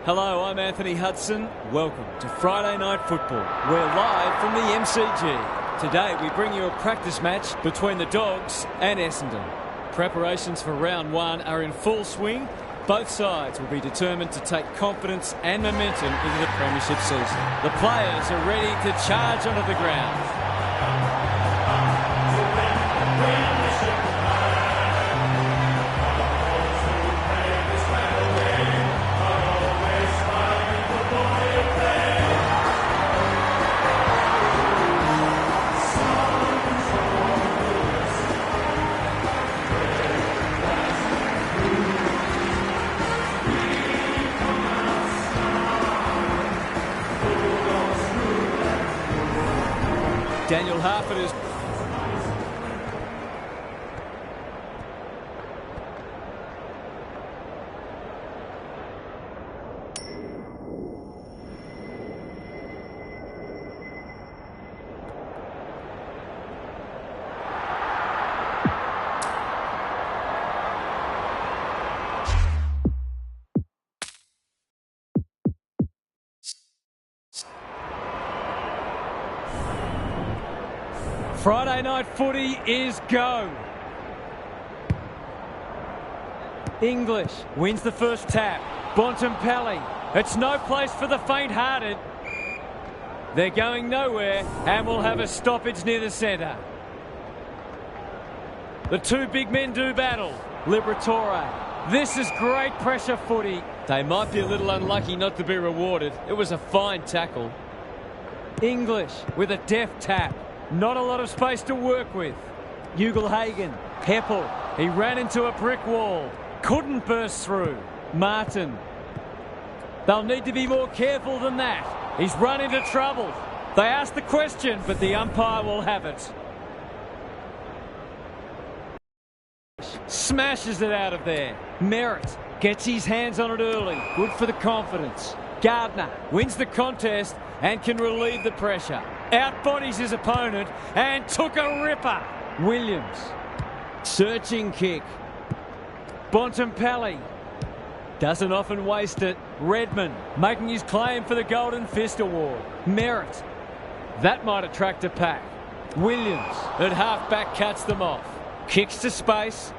Hello, I'm Anthony Hudson. Welcome to Friday Night Football. We're live from the MCG. Today we bring you a practice match between the Dogs and Essendon. Preparations for round one are in full swing. Both sides will be determined to take confidence and momentum into the premiership season. The players are ready to charge onto the ground. Daniel Harford is... Friday night footy is go. English wins the first tap. Bontempelli. It's no place for the faint-hearted. They're going nowhere and will have a stoppage near the centre. The two big men do battle. Liberatore. This is great pressure footy. They might be a little unlucky not to be rewarded. It was a fine tackle. English with a deft tap. Not a lot of space to work with. Ugelhagen. Heppel. He ran into a brick wall. Couldn't burst through. Martin. They'll need to be more careful than that. He's run into trouble. They asked the question, but the umpire will have it. Smashes it out of there. Merritt gets his hands on it early. Good for the confidence. Gardner wins the contest and can relieve the pressure. Outbodies his opponent and took a ripper. Williams. Searching kick. Bontempelli. Doesn't often waste it. Redmond making his claim for the Golden Fist Award. Merritt. That might attract a pack. Williams at half-back cuts them off. Kicks to space.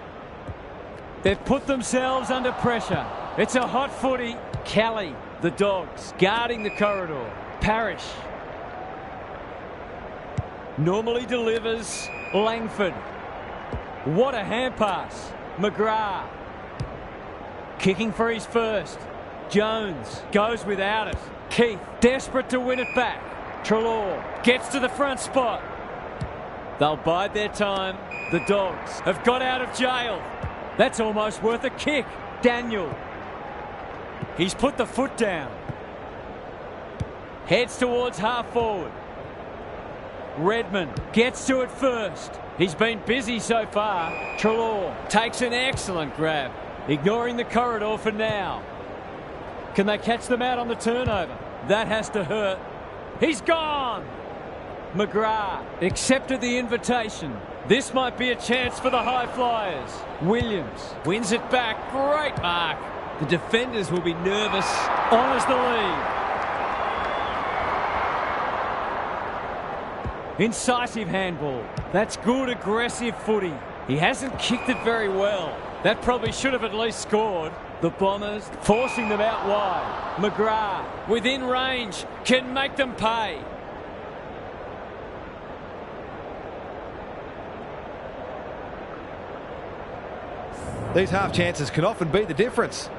They've put themselves under pressure. It's a hot footy. Kelly. The Dogs guarding the corridor. Parrish. Normally delivers. Langford. What a hand pass. McGrath. Kicking for his first. Jones goes without it. Keith desperate to win it back. Treloar gets to the front spot. They'll bide their time. The Dogs have got out of jail. That's almost worth a kick. Daniel. He's put the foot down. Heads towards half forward. Redmond gets to it first. He's been busy so far. Treloar takes an excellent grab. Ignoring the corridor for now. Can they catch them out on the turnover? That has to hurt. He's gone! McGrath accepted the invitation. This might be a chance for the high flyers. Williams wins it back. Great mark. The defenders will be nervous. Honours the lead. Incisive handball. That's good, aggressive footy. He hasn't kicked it very well. That probably should have at least scored. The Bombers forcing them out wide. McGrath within range can make them pay. These half chances can often be the difference.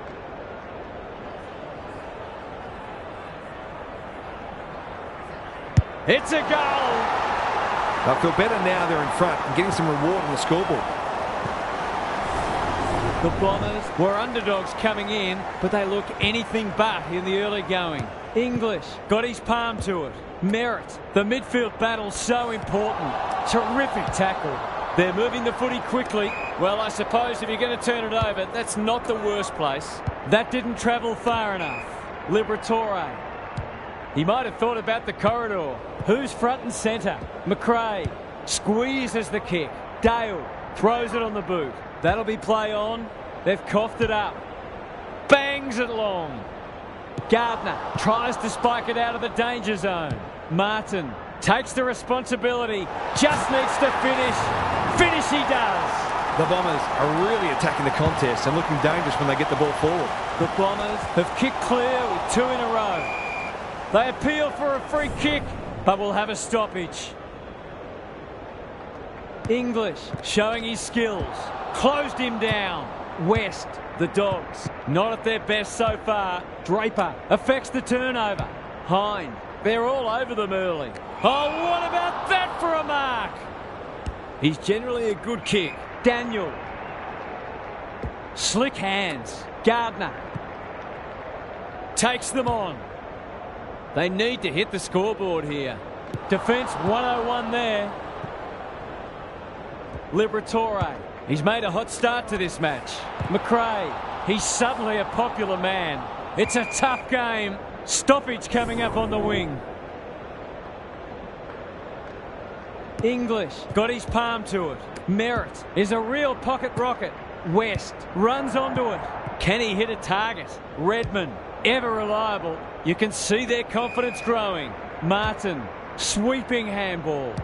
It's a goal. They'll feel better now they're in front and getting some reward on the scoreboard. The Bombers were underdogs coming in, but they look anything but in the early going. English got his palm to it. Merritt, the midfield battle so important. Terrific tackle. They're moving the footy quickly. Well, I suppose if you're going to turn it over, that's not the worst place. That didn't travel far enough. Liberatore. He might have thought about the corridor. Who's front and centre? McRae squeezes the kick. Dale throws it on the boot. That'll be play on. They've coughed it up. Bangs it long. Gardner tries to spike it out of the danger zone. Martin takes the responsibility. Just needs to finish. Finish he does. The Bombers are really attacking the contest and looking dangerous when they get the ball forward. The Bombers have kicked clear with 2 in a row. They appeal for a free kick, but will have a stoppage. English showing his skills. Closed him down. West, the Dogs, not at their best so far. Draper affects the turnover. Hind, they're all over them early. Oh, what about that for a mark? He's generally a good kick. Daniel. Slick hands. Gardner takes them on. They need to hit the scoreboard here. Defence 101 there. Liberatore. He's made a hot start to this match. McRae. He's suddenly a popular man. It's a tough game. Stoppage coming up on the wing. English got his palm to it. Merritt is a real pocket rocket. West runs onto it. Can he hit a target? Redmond, ever reliable. You can see their confidence growing. Martin, sweeping handball.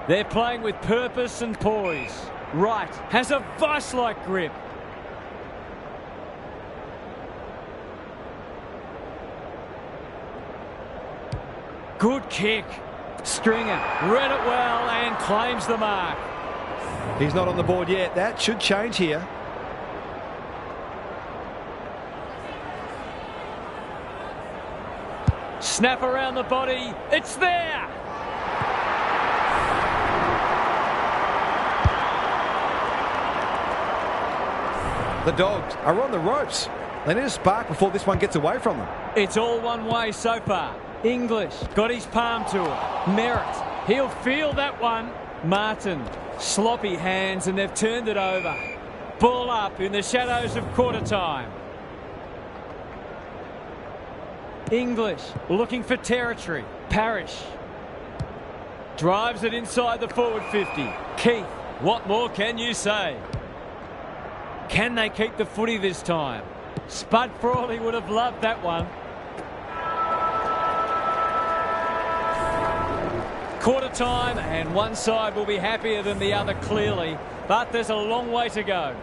They're playing with purpose and poise. Wright has a vice-like grip. Good kick. Stringer read it well and claims the mark. He's not on the board yet. That should change here. Snap around the body. It's there. The Dogs are on the ropes. They need a spark before this one gets away from them. It's all one way so far. English got his palm to it. Merritt, he'll feel that one. Martin, sloppy hands, and they've turned it over. Ball up in the shadows of quarter time. English looking for territory. Parrish drives it inside the forward 50. Keith, what more can you say? Can they keep the footy this time? Spud Frawley would have loved that one. Quarter time, and one side will be happier than the other clearly, but there's a long way to go.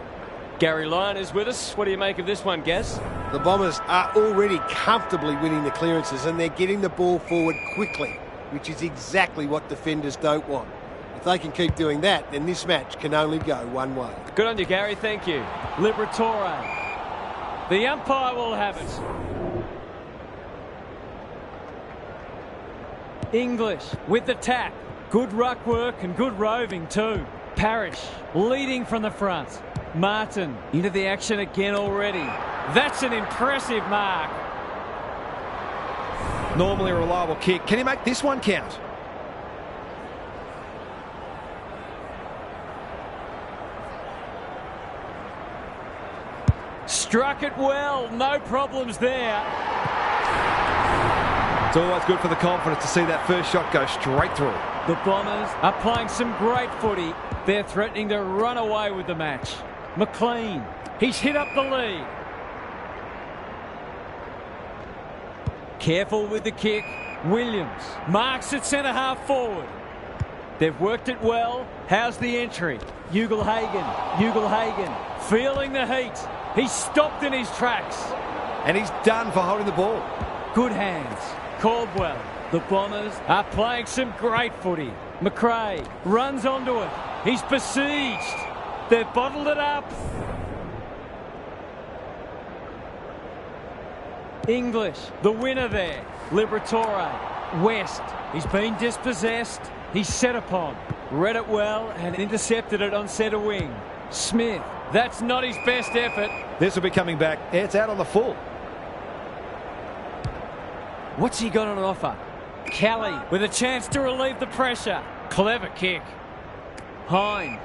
Gary Lyon is with us. What do you make of this one, Gaz? The Bombers are already comfortably winning the clearances, and they're getting the ball forward quickly, which is exactly what defenders don't want. If they can keep doing that, then this match can only go one way. Good on you, Gary. Thank you. Liberatore. The umpire will have it. English with the tap. Good ruck work and good roving too. Parrish leading from the front. Martin into the action again already. That's an impressive mark. Normally a reliable kick. Can he make this one count? Struck it well. No problems there. It's always good for the confidence to see that first shot go straight through. The Bombers are playing some great footy. They're threatening to run away with the match. McLean, he's hit up the lead. Careful with the kick. Williams marks it centre half forward. They've worked it well. How's the entry? Ugle-Hagan feeling the heat. He's stopped in his tracks. And he's done for holding the ball. Good hands. Caldwell. The Bombers are playing some great footy. McRae runs onto it. He's besieged. They've bottled it up. English, the winner there. Liberatore. West, he's been dispossessed. He's set upon. Read it well and intercepted it on centre wing. Smith, that's not his best effort. This will be coming back. It's out on the full. What's he got on offer? Kelly with a chance to relieve the pressure. Clever kick. Hind.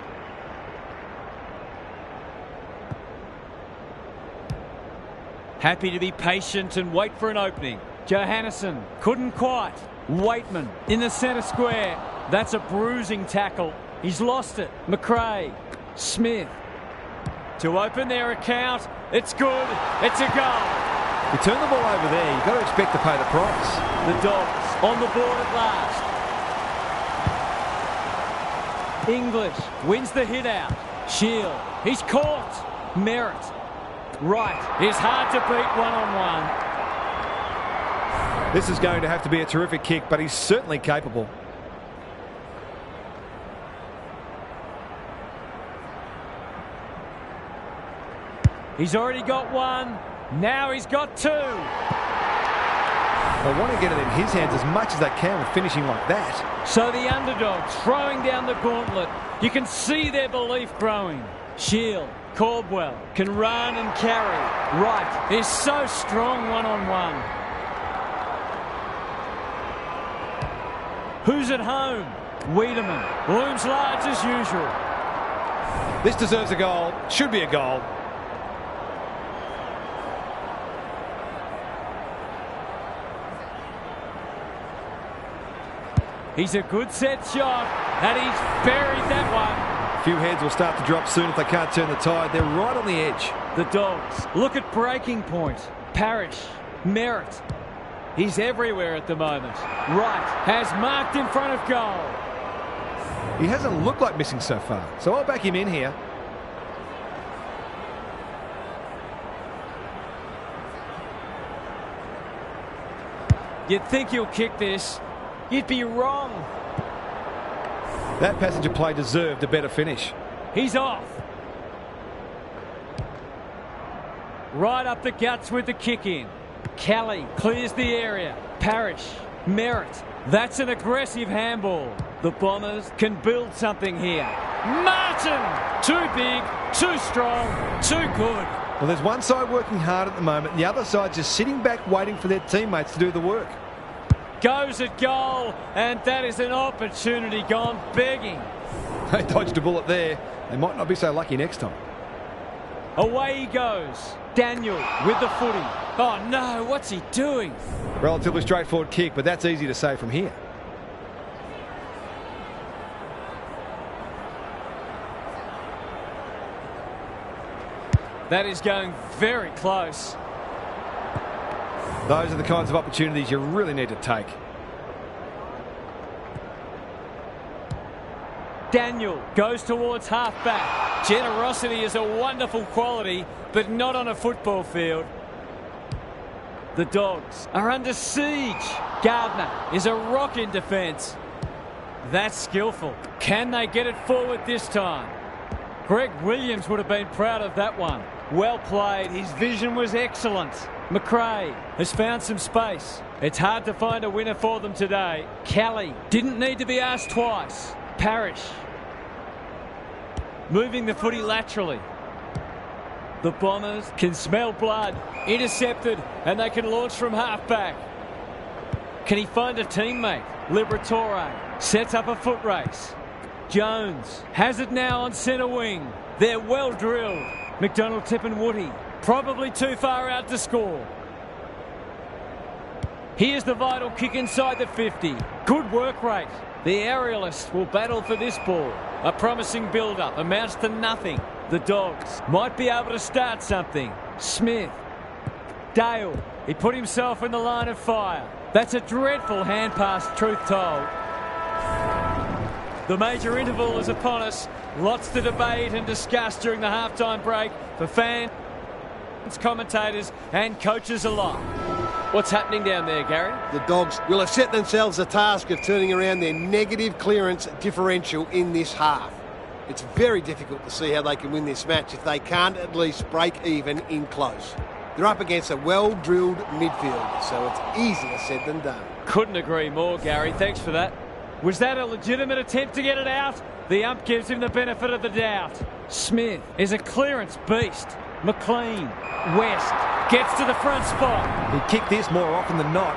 Happy to be patient and wait for an opening. Johannesson couldn't quite. Waitman in the centre square. That's a bruising tackle. He's lost it. McRae. Smith. To open their account. It's good. It's a goal. You turn the ball over there, you've got to expect to pay the price. The Dogs on the board at last. English wins the hit out. Shield, he's caught. Merritt, right, is hard to beat one-on-one. This is going to have to be a terrific kick, but he's certainly capable. He's already got one. Now he's got two. They want to get it in his hands as much as they can with finishing like that. So the underdogs throwing down the gauntlet. You can see their belief growing. Shield, Caldwell can run and carry. Wright is so strong one-on-one. Who's at home? Wiedemann looms large as usual. This deserves a goal. Should be a goal. He's a good set shot, and he's buried that one. A few heads will start to drop soon if they can't turn the tide. They're right on the edge. The Dogs look at breaking point. Parrish, Merritt. He's everywhere at the moment. Wright has marked in front of goal. He hasn't looked like missing so far, so I'll back him in here. You'd think he'll kick this. You'd be wrong. That passenger play deserved a better finish. He's off. Right up the guts with the kick in. Kelly clears the area. Parrish, Merritt. That's an aggressive handball. The Bombers can build something here. Martin! Too big, too strong, too good. Well, there's one side working hard at the moment, and the other side just sitting back waiting for their teammates to do the work. Goes at goal, and that is an opportunity gone begging. They dodged a bullet there. They might not be so lucky next time. Away he goes. Daniel with the footy. Oh no, what's he doing? Relatively straightforward kick, but that's easy to say from here. That is going very close. Those are the kinds of opportunities you really need to take. Daniel goes towards half-back. Generosity is a wonderful quality, but not on a football field. The Dogs are under siege. Gardner is a rock in defence. That's skillful. Can they get it forward this time? Greg Williams would have been proud of that one. Well played. His vision was excellent. McRae has found some space. It's hard to find a winner for them today. Kelly didn't need to be asked twice. Parrish moving the footy laterally. The Bombers can smell blood. Intercepted, and they can launch from half-back. Can he find a teammate? Liberatore sets up a foot race. Jones has it now on centre wing. They're well drilled. McDonald tipping Woody. Probably too far out to score. Here's the vital kick inside the 50. Good work rate. The aerialists will battle for this ball. A promising build-up amounts to nothing. The Dogs might be able to start something. Smith. Dale. He put himself in the line of fire. That's a dreadful hand pass, truth told. The major interval is upon us. Lots to debate and discuss during the halftime break for fans, commentators and coaches alike. What's happening down there, Gary? The Dogs will have set themselves the task of turning around their negative clearance differential in this half. It's very difficult to see how they can win this match if they can't at least break even in close. They're up against a well-drilled midfield, so it's easier said than done. Couldn't agree more, Gary. Thanks for that. Was that a legitimate attempt to get it out? The ump gives him the benefit of the doubt. Smith is a clearance beast. McLean. West gets to the front spot. He'd kick this more often than not.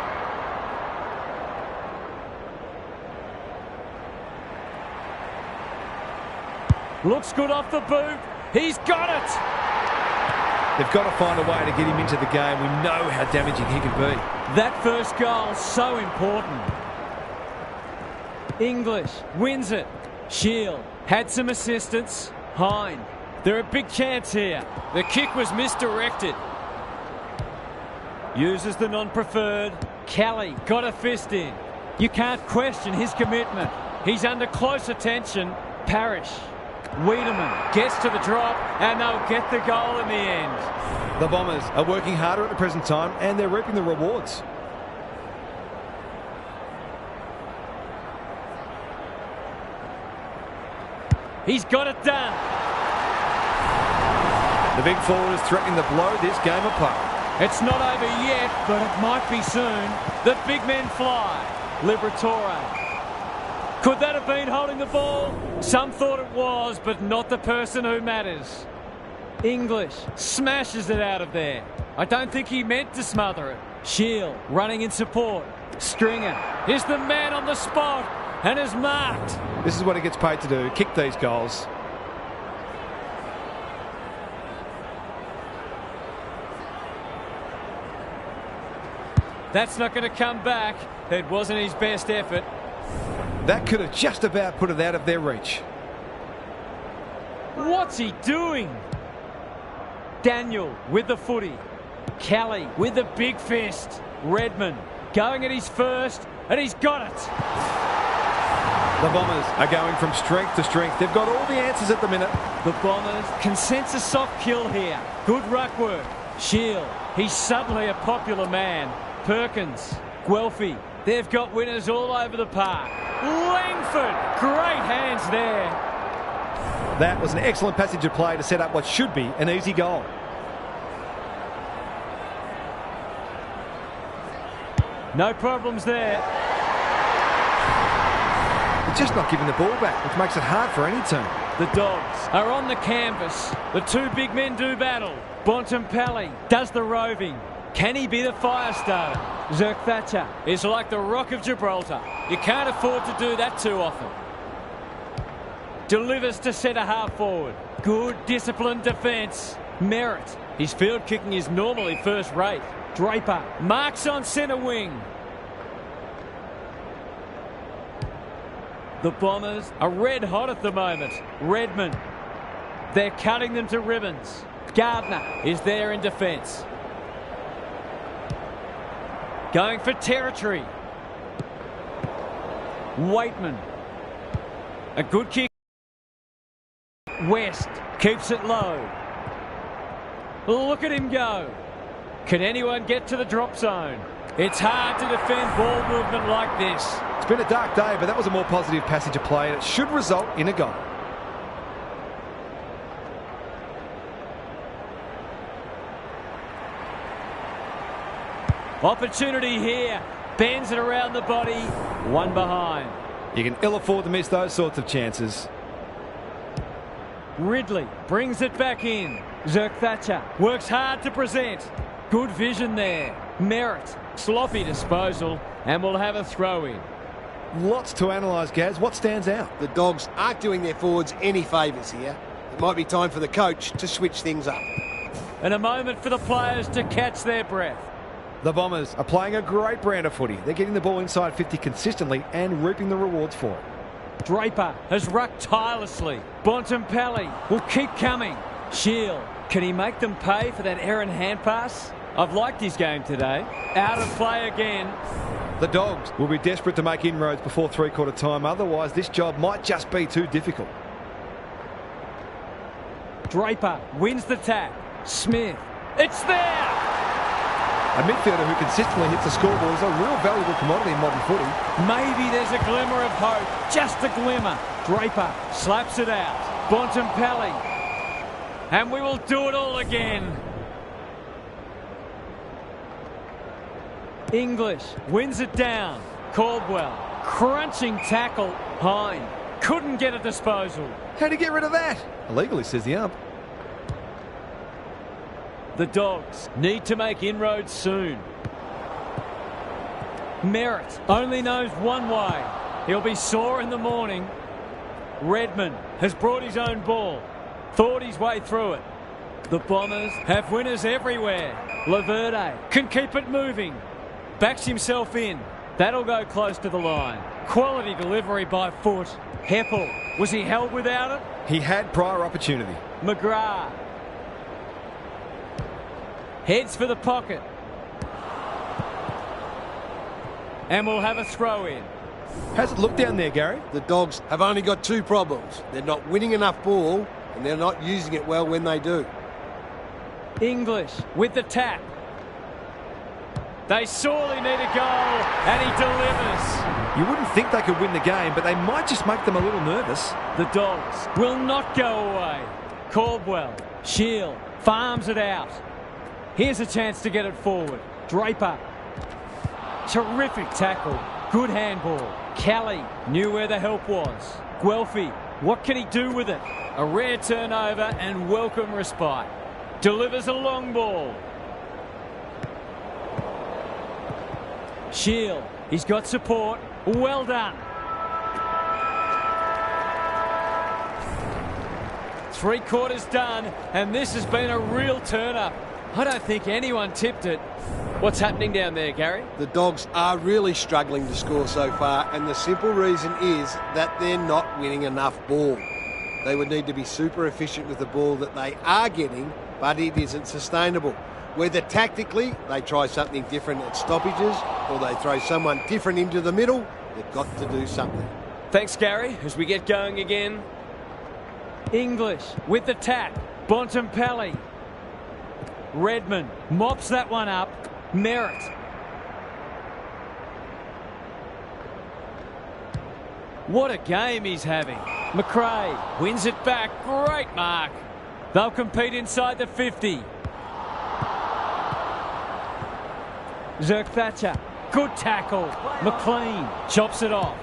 Looks good off the boot. He's got it. They've got to find a way to get him into the game. We know how damaging he can be. That first goal, so important. English wins it. Shield had some assistance. Hind. They're a big chance here. The kick was misdirected. Uses the non-preferred. Kelly got a fist in. You can't question his commitment. He's under close attention. Parrish. Wiedemann gets to the drop, and they'll get the goal in the end. The Bombers are working harder at the present time, and they're reaping the rewards. He's got it done. The big forward is threatening to blow this game apart. It's not over yet, but it might be soon. The big men fly. Liberatore. Could that have been holding the ball? Some thought it was, but not the person who matters. English smashes it out of there. I don't think he meant to smother it. Shield running in support. Stringer is the man on the spot and is marked. This is what he gets paid to do, kick these goals. That's not going to come back. It wasn't his best effort. That could have just about put it out of their reach. What's he doing? Daniel with the footy. Kelly with the big fist. Redmond going at his first, and he's got it. The Bombers are going from strength to strength. They've got all the answers at the minute. The Bombers can sense a soft kill here. Good ruck work. Shield, he's suddenly a popular man. Perkins, Guelphy, they've got winners all over the park. Langford, great hands there. That was an excellent passage of play to set up what should be an easy goal. No problems there. They're just not giving the ball back, which makes it hard for any team. The Dogs are on the canvas. The two big men do battle. Bontempelli does the roving. Can he be the fire starter? Zerk-Thatcher is like the Rock of Gibraltar. You can't afford to do that too often. Delivers to centre half forward. Good disciplined defence. Merritt. His field kicking is normally first rate. Draper marks on centre wing. The Bombers are red hot at the moment. Redmond. They're cutting them to ribbons. Gardner is there in defence. Going for territory. Waitman. A good kick. West keeps it low. Look at him go. Can anyone get to the drop zone? It's hard to defend ball movement like this. It's been a dark day, but that was a more positive passage of play, and it should result in a goal. Opportunity here. Bends it around the body. One behind. You can ill afford to miss those sorts of chances. Ridley brings it back in. Zerk-Thatcher works hard to present. Good vision there. Merritt. Sloppy disposal. And we'll have a throw in. Lots to analyse, Gaz. What stands out? The Dogs aren't doing their forwards any favours here. It might be time for the coach to switch things up. And a moment for the players to catch their breath. The Bombers are playing a great brand of footy. They're getting the ball inside 50 consistently and reaping the rewards for it. Draper has rucked tirelessly. Bontempelli will keep coming. Shield, can he make them pay for that errant hand pass? I've liked his game today. Out of play again. The Dogs will be desperate to make inroads before three-quarter time. Otherwise, this job might just be too difficult. Draper wins the tap. Smith. It's there! A midfielder who consistently hits the scoreboard is a real valuable commodity in modern footy. Maybe there's a glimmer of hope. Just a glimmer. Draper slaps it out. Bontempelli. And we will do it all again. English wins it down. Caldwell. Crunching tackle. Hine couldn't get a disposal. How'd he get rid of that? Illegally, says the ump. The Dogs need to make inroads soon. Merritt only knows one way. He'll be sore in the morning. Redmond has brought his own ball. Thought his way through it. The Bombers have winners everywhere. Laverde can keep it moving. Backs himself in. That'll go close to the line. Quality delivery by foot. Heppel. Was he held without it? He had prior opportunity. McGrath. Heads for the pocket. and we'll have a throw in. How's it look down there, Gary? The Dogs have only got two problems. They're not winning enough ball and they're not using it well when they do. English with the tap. They sorely need a goal, and he delivers. You wouldn't think they could win the game, but they might just make them a little nervous. The Dogs will not go away. Caldwell, Shield, farms it out. Here's a chance to get it forward. Draper. Terrific tackle. Good handball. Kelly knew where the help was. Guelphy, what can he do with it? A rare turnover and welcome respite. Delivers a long ball. Shield, he's got support. Well done. 3/4 done, and this has been a real turn-up. I don't think anyone tipped it. What's happening down there, Gary? The Dogs are really struggling to score so far, and the simple reason is that they're not winning enough ball. They would need to be super efficient with the ball that they are getting, but it isn't sustainable. Whether tactically they try something different at stoppages or they throw someone different into the middle, they've got to do something. Thanks, Gary, as we get going again. English with the tap. Bontempelli. Redmond mops that one up. Merritt. What a game he's having. McRae wins it back. Great mark. They'll compete inside the 50. Zerk Thatcher. Good tackle. McLean chops it off.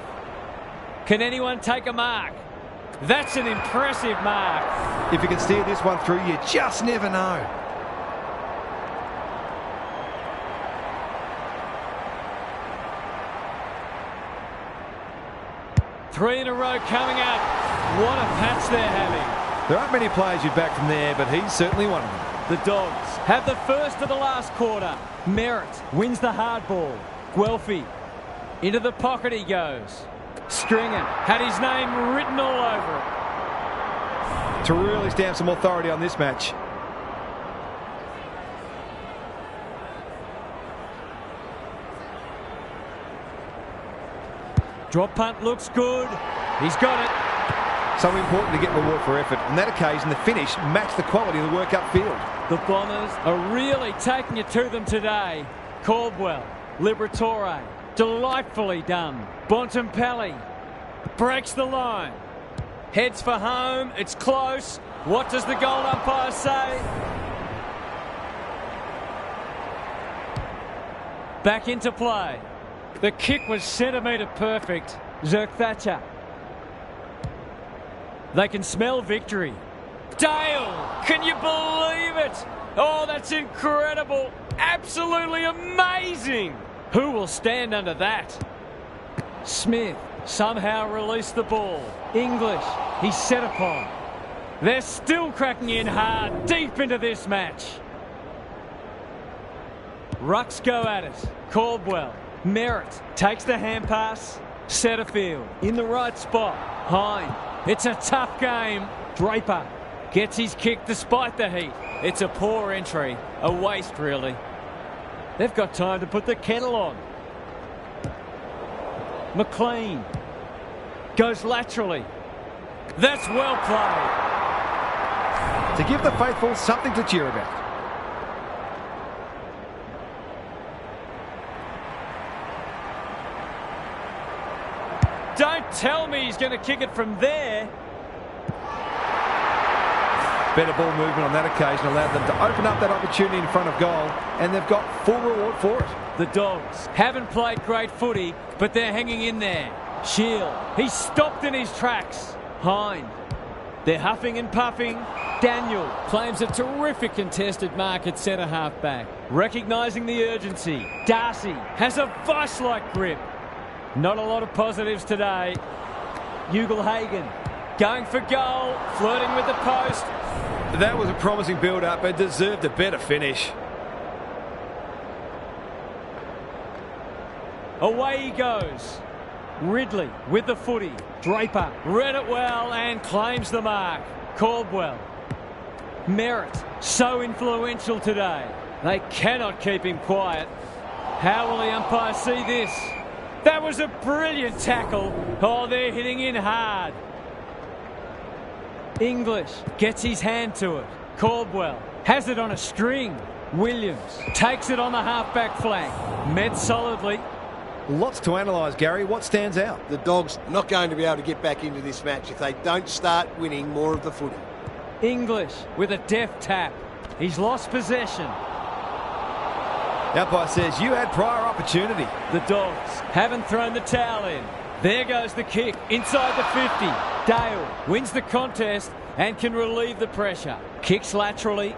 Can anyone take a mark? That's an impressive mark. If you can steer this one through, you just never know. Three in a row coming up. What a patch they're having. There aren't many players you'd back from there, but he's certainly one of them. The Dogs have the first of the last quarter. Merritt wins the hard ball. Guelphy. Into the pocket he goes. Stringer had his name written all over it. To really stamp some authority on this match. Drop punt looks good. He's got it. So important to get reward for effort. On that occasion, the finish matched the quality of the work upfield. The Bombers are really taking it to them today. Caldwell, Liberatore, delightfully done. Bontempelli breaks the line. Heads for home. It's close. What does the goal umpire say? Back into play. The kick was centimetre perfect. Zerk Thatcher. They can smell victory. Dale, can you believe it? Oh, that's incredible. Absolutely amazing. Who will stand under that? Smith somehow released the ball. English, he's set upon. They're still cracking in hard deep into this match. Rucks go at it. Caldwell. Merritt takes the hand pass. Setterfield in the right spot. Hine. It's a tough game. Draper gets his kick despite the heat. It's a poor entry. A waste, really. They've got time to put the kettle on. McLean goes laterally. That's well played. To give the faithful something to cheer about. Don't tell me he's going to kick it from there. Better ball movement on that occasion allowed them to open up that opportunity in front of goal, and they've got full reward for it. The Dogs haven't played great footy, but they're hanging in there. Shield, he's stopped in his tracks. Hine, they're huffing and puffing. Daniel claims a terrific contested mark at centre half back. Recognising the urgency, Darcy has a vice-like grip. Not a lot of positives today. Ugelhagen going for goal, flirting with the post. That was a promising build-up and deserved a better finish. Away he goes. Ridley with the footy. Draper read it well and claims the mark. Caldwell. Merritt, so influential today. They cannot keep him quiet. How will the umpire see this? That was a brilliant tackle. Oh, they're hitting in hard. English gets his hand to it. Caldwell has it on a string. Williams takes it on the half-back flank. Met solidly. Lots to analyse, Gary. What stands out? The Dogs not going to be able to get back into this match if they don't start winning more of the footy. English with a deft tap. He's lost possession. The umpire says you had prior opportunity. The Dogs haven't thrown the towel in. There goes the kick inside the 50. Dale wins the contest and can relieve the pressure. Kicks laterally.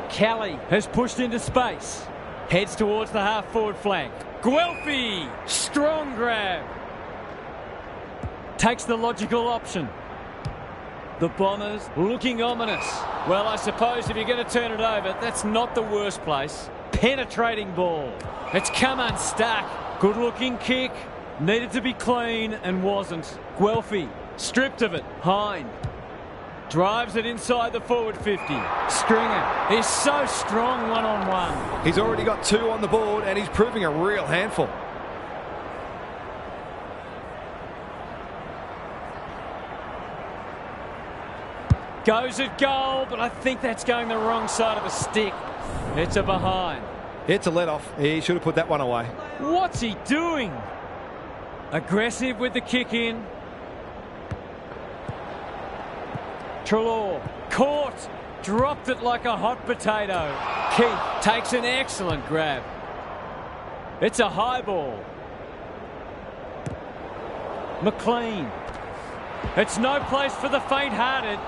Kelly has pushed into space. Heads towards the half-forward flank. Guelphy! Strong grab. Takes the logical option. The Bombers looking ominous. Well, I suppose if you're going to turn it over, that's not the worst place. Penetrating ball. It's come unstuck. Good-looking kick. Needed to be clean and wasn't. Guelphy stripped of it. Hind drives it inside the forward 50. Stringer is so strong one-on-one. He's already got 2 on the board and he's proving a real handful. Goes at goal, but I think that's going the wrong side of the stick. It's a behind. It's a let-off. He should have put that one away. What's he doing? Aggressive with the kick in. Treloar caught, dropped it like a hot potato. Keith takes an excellent grab. It's a high ball. McLean. It's no place for the faint-hearted.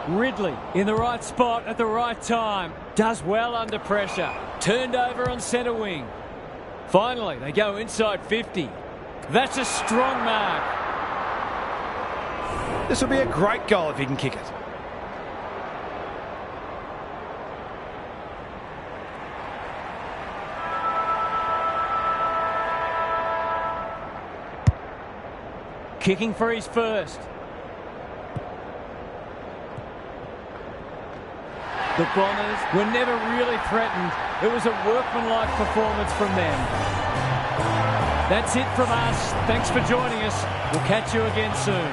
Ridley in the right spot at the right time. Does well under pressure. Turned over on centre wing. Finally, they go inside 50. That's a strong mark. This will be a great goal if he can kick it. Kicking for his first. The Bombers were never really threatened. It was a workmanlike performance from them. That's it from us. Thanks for joining us. We'll catch you again soon.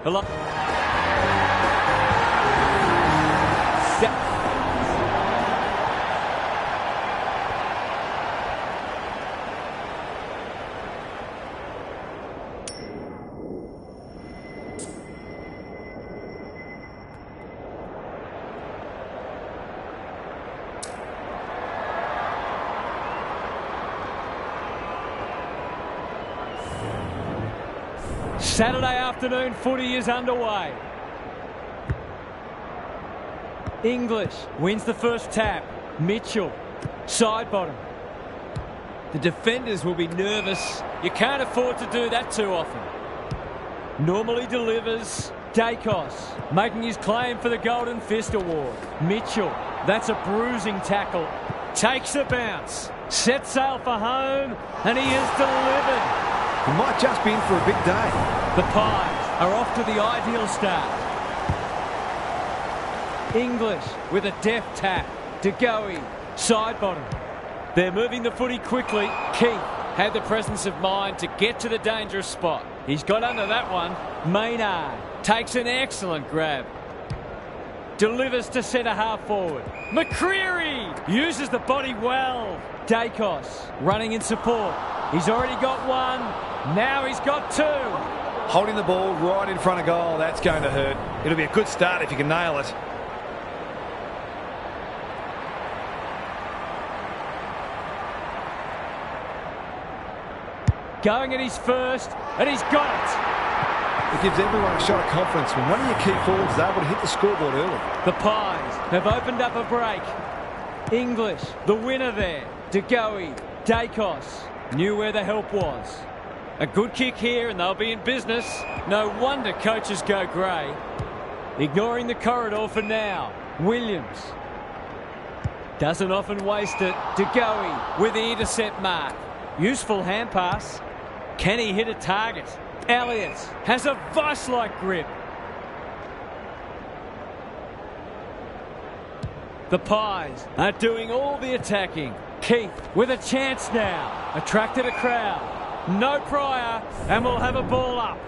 Hello. Saturday afternoon footy is underway. English wins the first tap. Mitchell, side bottom. The defenders will be nervous. You can't afford to do that too often. Normally delivers. Dacos making his claim for the Golden Fist Award. Mitchell, that's a bruising tackle. Takes a bounce. Set sail for home, and he is delivered. He might just be in for a big day. The Pies are off to the ideal start. English with a deft tap. De Goey, side bottom. They're moving the footy quickly. Keith had the presence of mind to get to the dangerous spot. He's got under that one. Maynard takes an excellent grab. Delivers to centre half forward. McCreary uses the body well. Dacos running in support. He's already got one. Now he's got two. Holding the ball right in front of goal. That's going to hurt. It'll be a good start if you can nail it. Going at his first, and he's got it. It gives everyone a shot of confidence when one of your key forwards is able to hit the scoreboard early. The Pies have opened up a break. English, the winner there. De Goey, Dacos knew where the help was. A good kick here and they'll be in business. No wonder coaches go grey. Ignoring the corridor for now. Williams doesn't often waste it. De Goey with the intercept mark. Useful hand pass. Can he hit a target? Elliott has a vice-like grip. The Pies are doing all the attacking. Keith with a chance now. Attracted a crowd. No prior, and we'll have a ball up.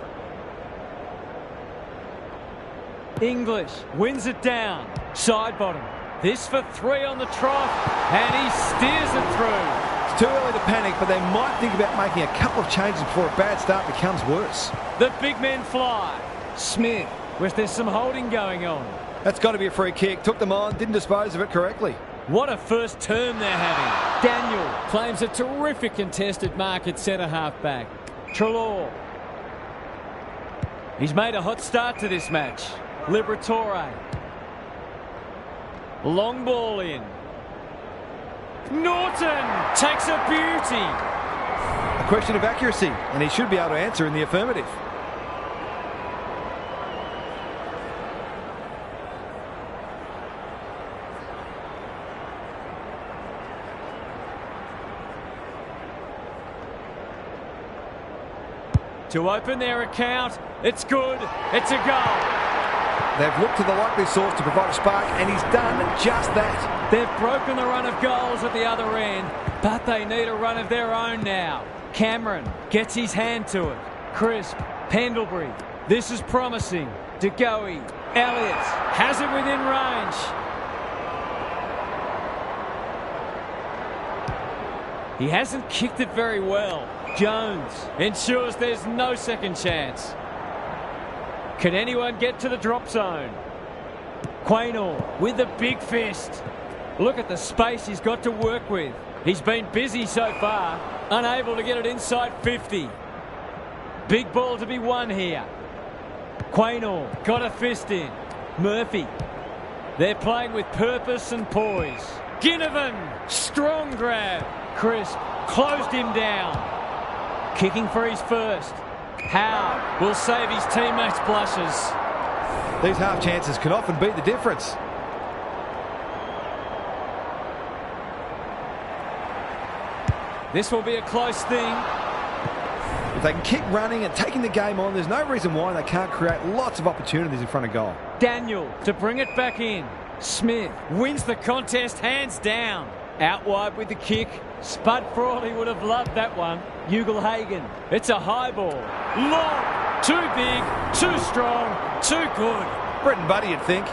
English wins it down. Side bottom. This for 3 on the trot, and he steers it through. It's too early to panic, but they might think about making a couple of changes before a bad start becomes worse. The big men fly. Smith, wish there's some holding going on. That's got to be a free kick. Took them on, didn't dispose of it correctly. What a first term they're having. Daniel claims a terrific contested mark at centre half back. Treloar. He's made a hot start to this match. Liberatore. Long ball in. Norton takes a beauty. A question of accuracy, and he should be able to answer in the affirmative. To open their account, it's good, it's a goal. They've looked to the likely source to provide a spark, and he's done just that. They've broken the run of goals at the other end, but they need a run of their own now. Cameron gets his hand to it. Crisp, Pendlebury, this is promising. De Goey, Elliott has it within range. He hasn't kicked it very well. Jones ensures there's no second chance. Can anyone get to the drop zone? Quaynor with the big fist. Look at the space he's got to work with. He's been busy so far, unable to get it inside 50. Big ball to be won here. Quaynor got a fist in. Murphy. They're playing with purpose and poise. Ginnivan, strong grab. Crisp closed him down. Kicking for his first. Howe will save his teammates' blushes. These half chances can often be the difference. This will be a close thing. If they can keep running and taking the game on, there's no reason why they can't create lots of opportunities in front of goal. Daniel to bring it back in. Smith wins the contest hands down. Out wide with the kick. Spud Frawley would have loved that one. Ugle-Hagan. It's a high ball. Long. Too big. Too strong. Too good. Britton Buddy, you'd think.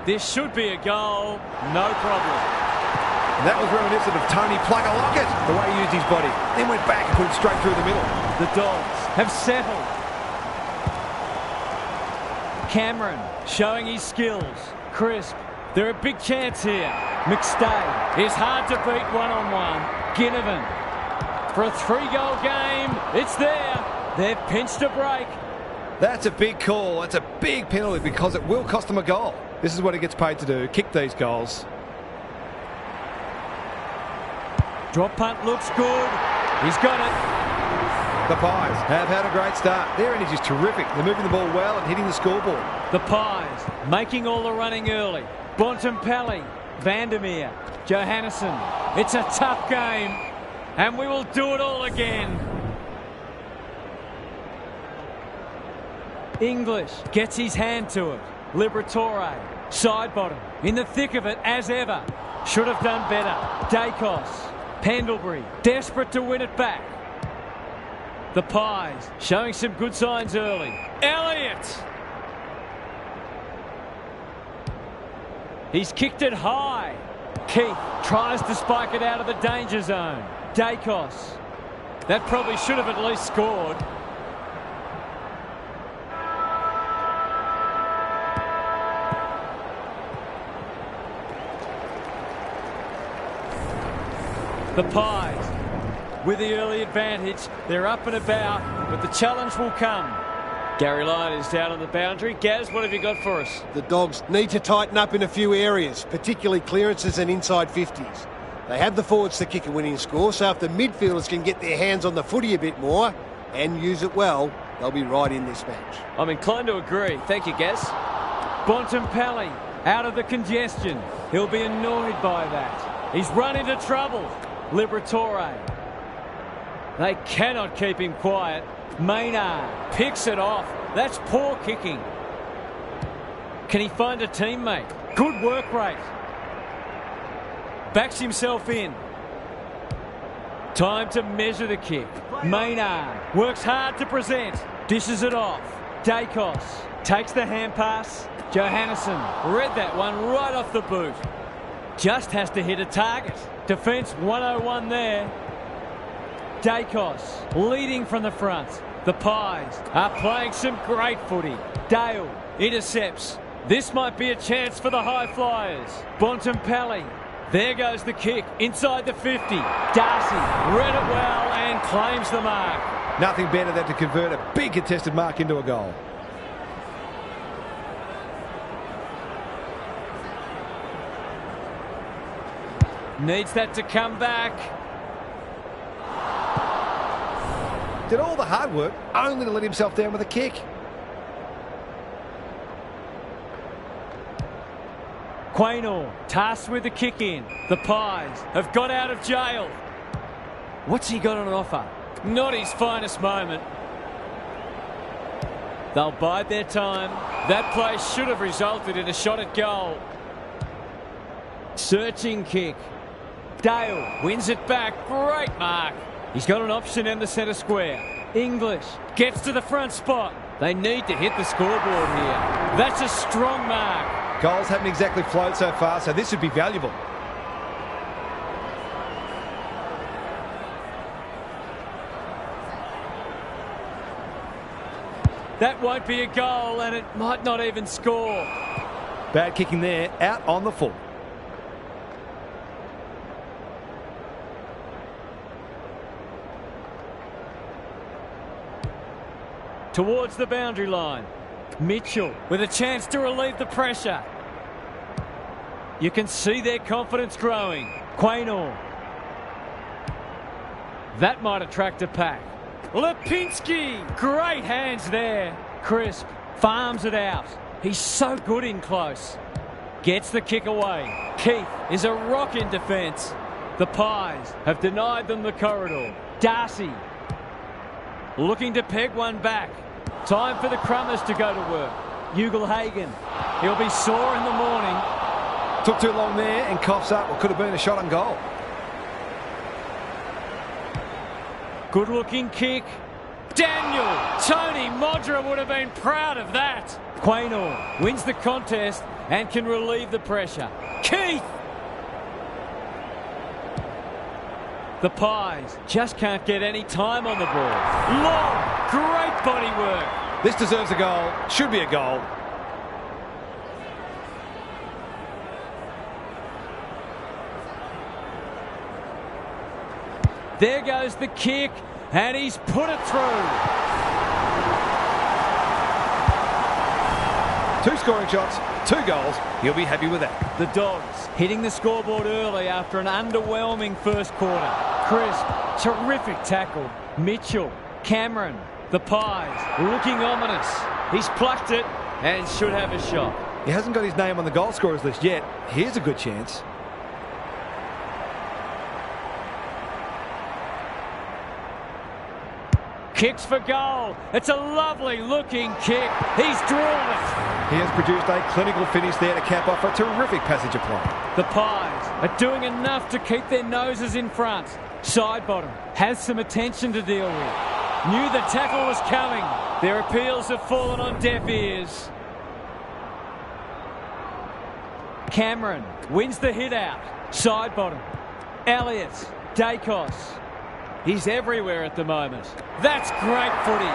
This should be a goal. No problem. And that was reminiscent of Tony Plugger Lockett, the way he used his body. Then went back and put it straight through the middle. The Dogs have settled. Cameron showing his skills. Crisp. They're a big chance here. McStay is hard to beat one-on-one. Ginnivan for a 3-goal game. It's there. They've pinched a break. That's a big call. That's a big penalty because it will cost them a goal. This is what he gets paid to do, kick these goals. Drop punt looks good. He's got it. The Pies have had a great start. Their energy is terrific. They're moving the ball well and hitting the scoreboard. The Pies making all the running early. Bontempelli, Vandermeer, Johannesson. It's a tough game, and we will do it all again. English gets his hand to it. Liberatore, side bottom, in the thick of it as ever. Should have done better. Dacos, Pendlebury, desperate to win it back. The Pies showing some good signs early. Elliott! He's kicked it high. Keith tries to spike it out of the danger zone. Dacos. That probably should have at least scored. The Pies with the early advantage. They're up and about, but the challenge will come. Gary Lyon is down on the boundary. Gaz, what have you got for us? The Dogs need to tighten up in a few areas, particularly clearances and inside 50s. They have the forwards to kick a winning score, so if the midfielders can get their hands on the footy a bit more and use it well, they'll be right in this match. I'm inclined to agree. Thank you, Gaz. Bontempelli out of the congestion. He'll be annoyed by that. He's run into trouble. Liberatore. They cannot keep him quiet. Maynard picks it off. That's poor kicking. Can he find a teammate? Good work rate. Backs himself in. Time to measure the kick. Maynard works hard to present. Dishes it off. Dacos takes the hand pass. Johannesson read that one right off the boot. Just has to hit a target. Defence 101 there. Dacos leading from the front. The Pies are playing some great footy. Dale intercepts. This might be a chance for the high flyers. Bontempelli. There goes the kick inside the 50. Darcy read it well and claims the mark. Nothing better than to convert a big contested mark into a goal. Needs that to come back. Did all the hard work only to let himself down with a kick. Quaynor tasked with the kick in. The Pies have got out of jail. What's he got on offer? Not his finest moment. They'll bide their time. That play should have resulted in a shot at goal. Searching kick. Dale wins it back. Great mark. He's got an option in the centre square. English gets to the front spot. They need to hit the scoreboard here. That's a strong mark. Goals haven't exactly flowed so far, so this would be valuable. That won't be a goal, and it might not even score. Bad kicking there, out on the full. Towards the boundary line. Mitchell with a chance to relieve the pressure. You can see their confidence growing. Quaynor. That might attract a pack. Lipinski. Great hands there. Crisp farms it out. He's so good in close. Gets the kick away. Keith is a rock in defence. The Pies have denied them the corridor. Darcy looking to peg one back. Time for the Crummers to go to work. Ugle-Hagan. He'll be sore in the morning. Took too long there and coughs up what could have been a shot on goal. Good looking kick. Daniel. Tony Modra would have been proud of that. Quaynor wins the contest and can relieve the pressure. Keith. The Pies just can't get any time on the ball. Long, great body work. This deserves a goal. Should be a goal. There goes the kick, and he's put it through. 2 scoring shots, 2 goals. He'll be happy with that. The Dogs hitting the scoreboard early after an underwhelming first quarter. Crisp, terrific tackle. Mitchell, Cameron, the Pies looking ominous. He's plucked it and should have a shot. He hasn't got his name on the goal scorers list yet. Here's a good chance. Kicks for goal. It's a lovely looking kick. He's drilled it. He has produced a clinical finish there to cap off a terrific passage of play. The Pies are doing enough to keep their noses in front. Side bottom has some attention to deal with. Knew the tackle was coming. Their appeals have fallen on deaf ears. Cameron wins the hit out. Side bottom. Elliott. Dacos. He's everywhere at the moment. That's great footy.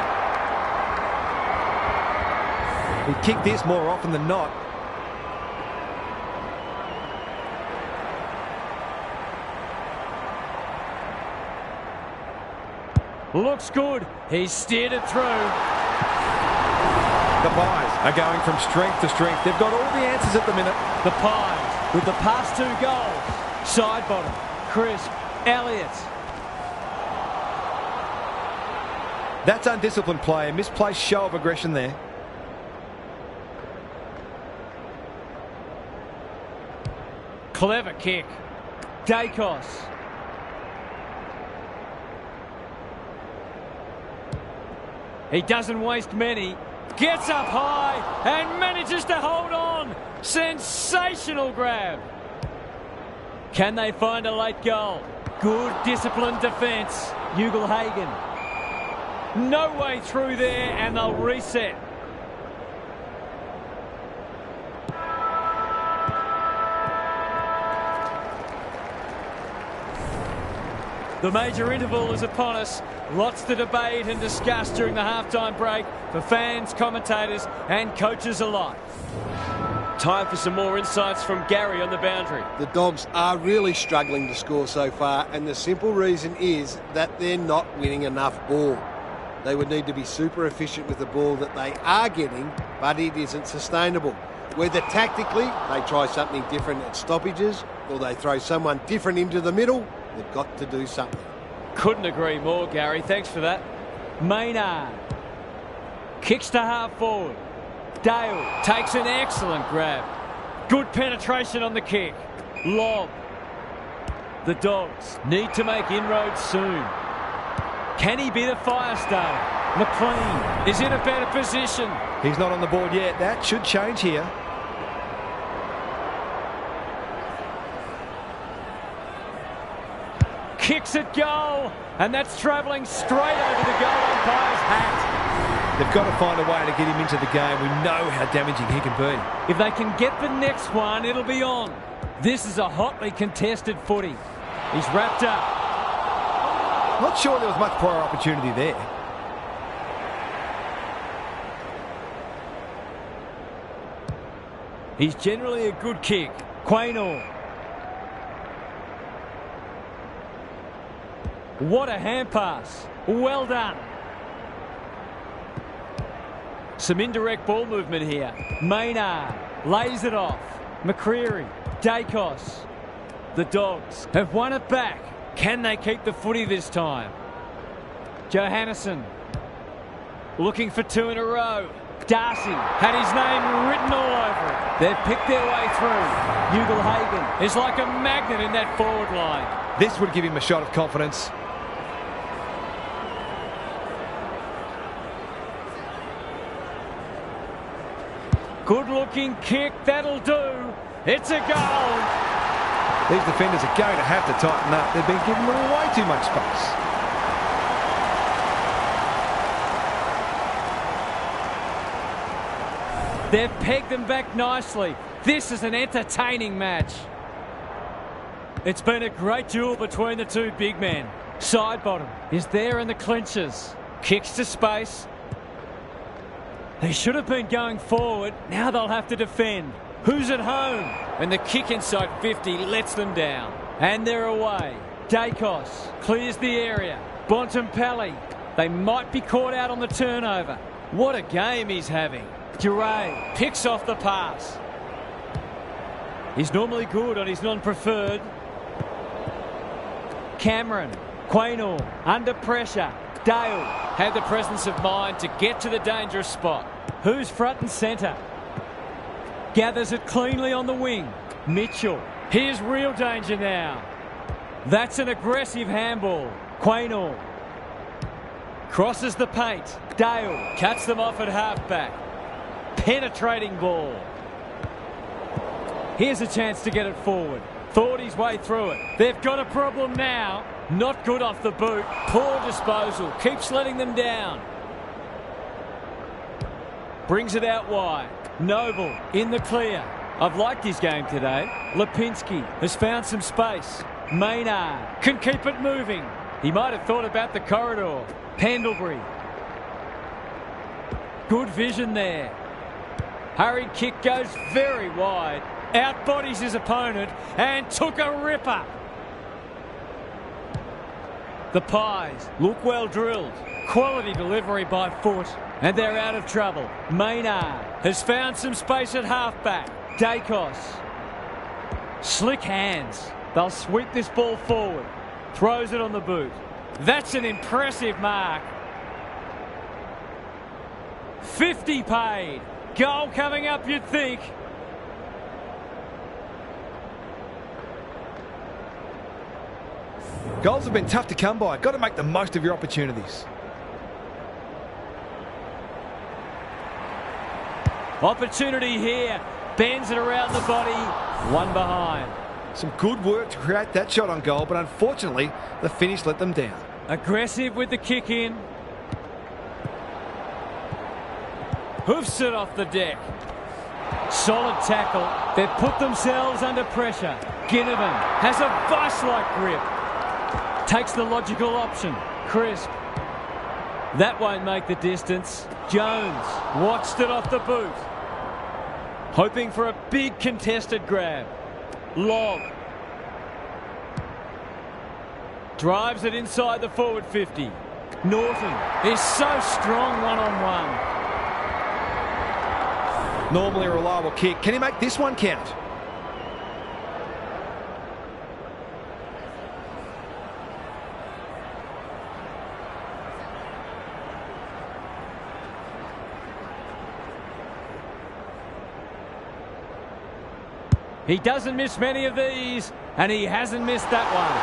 He'd kick this more often than not. Looks good. He's steered it through. The Pies are going from strength to strength. They've got all the answers at the minute. The Pies with the past 2 goals. Side bottom. Crisp. Elliott. That's undisciplined play. A misplaced show of aggression there. Clever kick. Dacos. He doesn't waste many. Gets up high and manages to hold on. Sensational grab. Can they find a late goal? Good disciplined defence. Ugle-Hagan. No way through there, and they'll reset. The major interval is upon us. Lots to debate and discuss during the halftime break for fans, commentators and coaches alike. Time for some more insights from Gary on the boundary. The Dogs are really struggling to score so far, and the simple reason is that they're not winning enough ball. They would need to be super efficient with the ball that they are getting, but it isn't sustainable. Whether tactically they try something different at stoppages or they throw someone different into the middle, they've got to do something. Couldn't agree more, Gary. Thanks for that. Maynard. Kicks to half forward. Dale takes an excellent grab. Good penetration on the kick. Lob. The Dogs need to make inroads soon. Can he be the fire starter? McLean is in a better position. He's not on the board yet. That should change here. Kicks at goal, and that's travelling straight over the goal umpire's hat. They've got to find a way to get him into the game. We know how damaging he can be. If they can get the next one, it'll be on. This is a hotly contested footy. He's wrapped up. Not sure there was much prior opportunity there. He's generally a good kick. Quaynor. What a hand pass. Well done. Some indirect ball movement here. Maynard lays it off. McCreary. Dacos. The Dogs have won it back. Can they keep the footy this time? Johannesson looking for 2 in a row. Darcy had his name written all over it. They've picked their way through. Ugle-Hagan is like a magnet in that forward line. This would give him a shot of confidence. Good looking kick, that'll do. It's a goal. These defenders are going to have to tighten up. They've been giving them way too much space. They've pegged them back nicely. This is an entertaining match. It's been a great duel between the 2 big men. Side bottom is there in the clinches. Kicks to space. They should have been going forward. Now they'll have to defend. Who's at home? And the kick inside 50 lets them down. And they're away. Dacos clears the area. Bontempelli. They might be caught out on the turnover. What a game he's having. Duray picks off the pass. He's normally good on his non-preferred. Cameron. Quaynor under pressure. Dale had the presence of mind to get to the dangerous spot. Who's front and centre? Gathers it cleanly on the wing. Mitchell. Here's real danger now. That's an aggressive handball. Quaynor. Crosses the paint. Dale cuts them off at halfback. Penetrating ball. Here's a chance to get it forward. Thought his way through it. They've got a problem now. Not good off the boot. Poor disposal. Keeps letting them down. Brings it out wide. Noble in the clear. I've liked his game today. Lipinski has found some space. Maynard can keep it moving. He might have thought about the corridor. Pendlebury. Good vision there. Hurried kick goes very wide. Outbodies his opponent and took a ripper. The Pies look well drilled. Quality delivery by foot. And they're out of trouble. Maynard has found some space at halfback. Dacos. Slick hands. They'll sweep this ball forward. Throws it on the boot. That's an impressive mark. 50 paid. Goal coming up, you'd think. Goals have been tough to come by. Got to make the most of your opportunities. Opportunity here. Bends it around the body. One behind. Some good work to create that shot on goal, but unfortunately, the finish let them down. Aggressive with the kick in. Hoofs it off the deck. Solid tackle. They've put themselves under pressure. Ginnivan has a vice-like grip. Takes the logical option. Crisp. That won't make the distance. Jones watched it off the boot. Hoping for a big contested grab. Lob. Drives it inside the forward 50. Norton is so strong one-on-one. Normally a reliable kick. Can he make this one count? He doesn't miss many of these, and he hasn't missed that one.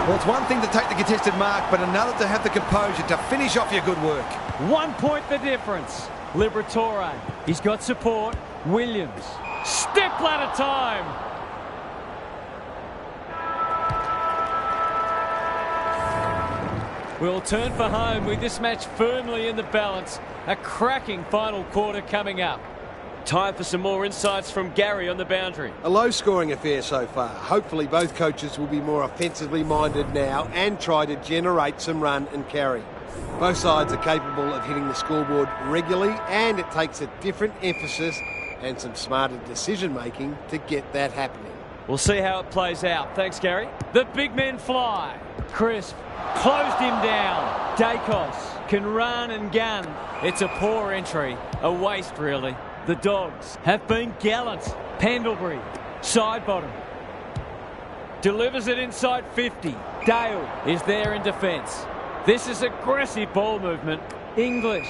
Well, it's one thing to take the contested mark, but another to have the composure to finish off your good work. 1 point the difference. Liberatore. He's got support. Williams. Step ladder time. We'll turn for home with this match firmly in the balance. A cracking final quarter coming up. Time for some more insights from Gary on the boundary. A low-scoring affair so far. Hopefully both coaches will be more offensively minded now and try to generate some run and carry. Both sides are capable of hitting the scoreboard regularly, and it takes a different emphasis and some smarter decision-making to get that happening. We'll see how it plays out. Thanks, Gary. The big men fly. Crisp closed him down. Dacos can run and gun. It's a poor entry. A waste, really. The Dogs have been gallant. Pendlebury, side bottom. Delivers it inside 50. Dale is there in defence. This is aggressive ball movement. English.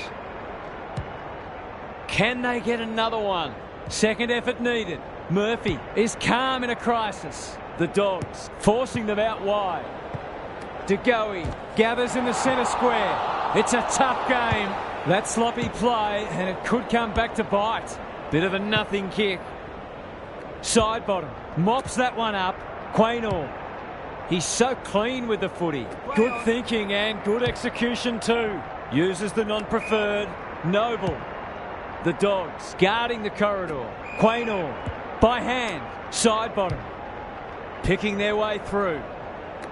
Can they get another one? Second effort needed. Murphy is calm in a crisis. The Dogs forcing them out wide. De Goey gathers in the centre square. It's a tough game. That sloppy play, and it could come back to bite. Bit of a nothing kick. Side bottom. Mops that one up. Quaynor. He's so clean with the footy. Good thinking and good execution too. Uses the non-preferred. Noble. The Dogs guarding the corridor. Quaynor. By hand. Side bottom. Picking their way through.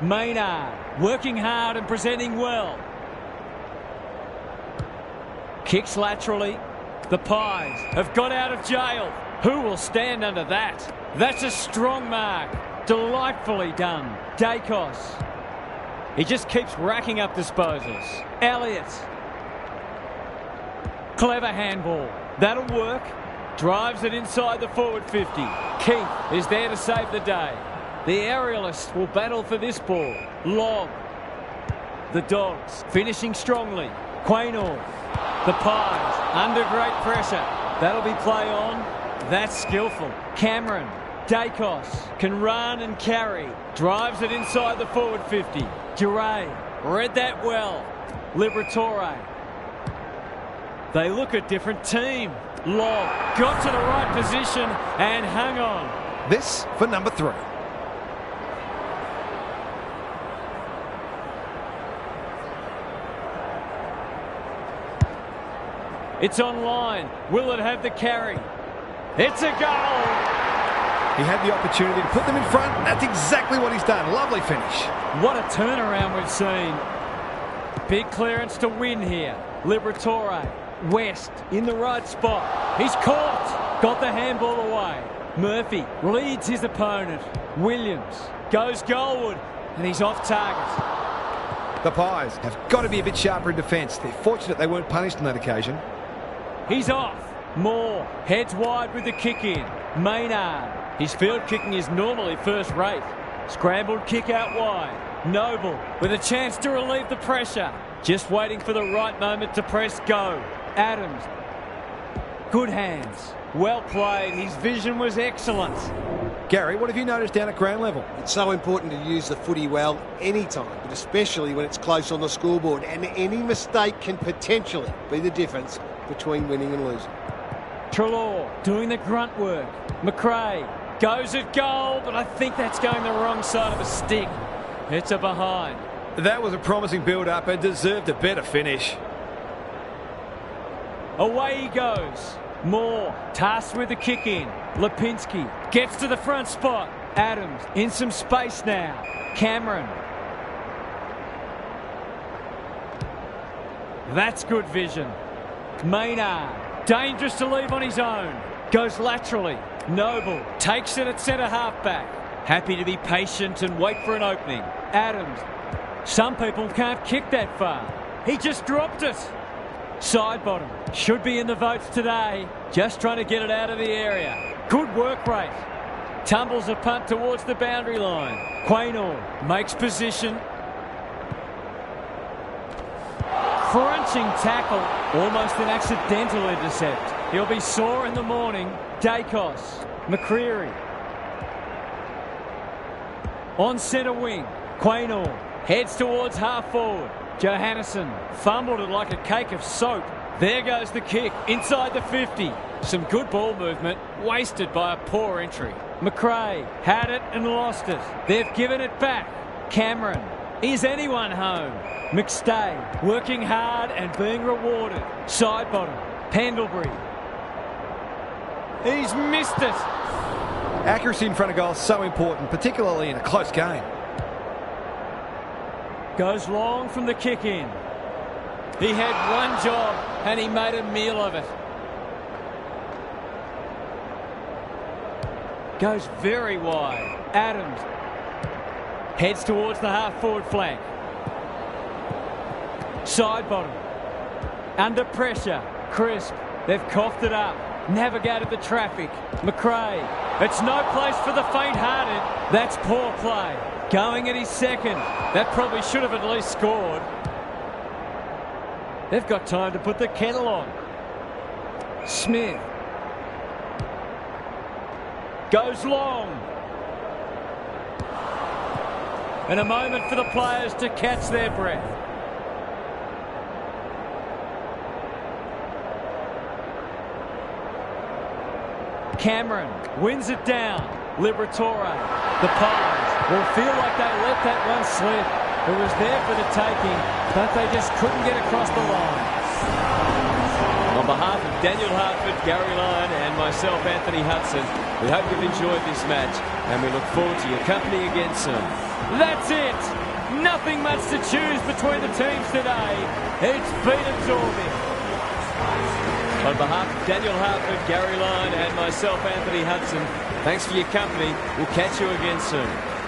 Maynard. Working hard and presenting well. Kicks laterally. The Pies have got out of jail. Who will stand under that? That's a strong mark. Delightfully done. Dacos. He just keeps racking up disposals. Elliott. Clever handball. That'll work. Drives it inside the forward 50. Keith is there to save the day. The aerialist will battle for this ball. Lob. The Dogs finishing strongly. Quaynor. The Pies under great pressure. That'll be play on. That's skillful. Cameron. Dacos can run and carry. Drives it inside the forward 50. Duray read that well. Liberatore. They look a different team. Lob got to the right position and hung on. This for number 3. It's online. Will it have the carry? It's a goal. He had the opportunity to put them in front, and that's exactly what he's done. Lovely finish. What a turnaround we've seen. Big clearance to win here. Liberatore. West in the right spot. He's caught. Got the handball away. Murphy leads his opponent. Williams goes goalward, and he's off target. The Pies have got to be a bit sharper in defence. They're fortunate they weren't punished on that occasion. He's off. Moore heads wide with the kick in. Maynard. His field kicking is normally first rate. Scrambled kick out wide. Noble with a chance to relieve the pressure. Just waiting for the right moment to press go. Adams. Good hands. Well played. His vision was excellent. Gary, what have you noticed down at ground level? It's so important to use the footy well anytime, but especially when it's close on the scoreboard, and any mistake can potentially be the difference between winning and losing. Treloar doing the grunt work. McRae goes at goal, but I think that's going the wrong side of the stick. It's a behind. That was a promising build-up and deserved a better finish. Away he goes. Moore tasked with the kick in. Lipinski gets to the front spot. Adams in some space now. Cameron. That's good vision. Maynard. Dangerous to leave on his own. Goes laterally. Noble takes it at centre halfback. Happy to be patient and wait for an opening. Adams. Some people can't kick that far. He just dropped it. Side bottom. Should be in the votes today. Just trying to get it out of the area. Good work rate. Tumbles a punt towards the boundary line. Quaynor makes position. Crunching tackle. Almost an accidental intercept. He'll be sore in the morning. Dacos. McCreary. On centre wing. Quaynor heads towards half forward. Johannesson fumbled it like a cake of soap. There goes the kick inside the 50. Some good ball movement wasted by a poor entry. McRae had it and lost it. They've given it back. Cameron. Is anyone home? McStay working hard and being rewarded. Side bottom. Pendlebury. He's missed it. Accuracy in front of goal is so important, particularly in a close game. Goes long from the kick in. He had one job and he made a meal of it. Goes very wide. Adams heads towards the half-forward flank. Side bottom. Under pressure. Crisp. They've coughed it up. Navigated the traffic. McRae. It's no place for the faint-hearted. That's poor play. Going at his second. That probably should have at least scored. They've got time to put the kettle on. Smith. Goes long. And a moment for the players to catch their breath. Cameron wins it down. Liberatore. The Pies will feel like they let that one slip. It was there for the taking, but they just couldn't get across the line. On behalf of Daniel Hartford, Gary Lyon and myself, Anthony Hudson, we hope you've enjoyed this match and we look forward to your company again soon. That's it! Nothing much to choose between the teams today. It's been absorbing. On behalf of Daniel Hartford, Gary Lyon and myself, Anthony Hudson, Thanks for your company. We'll catch you again soon.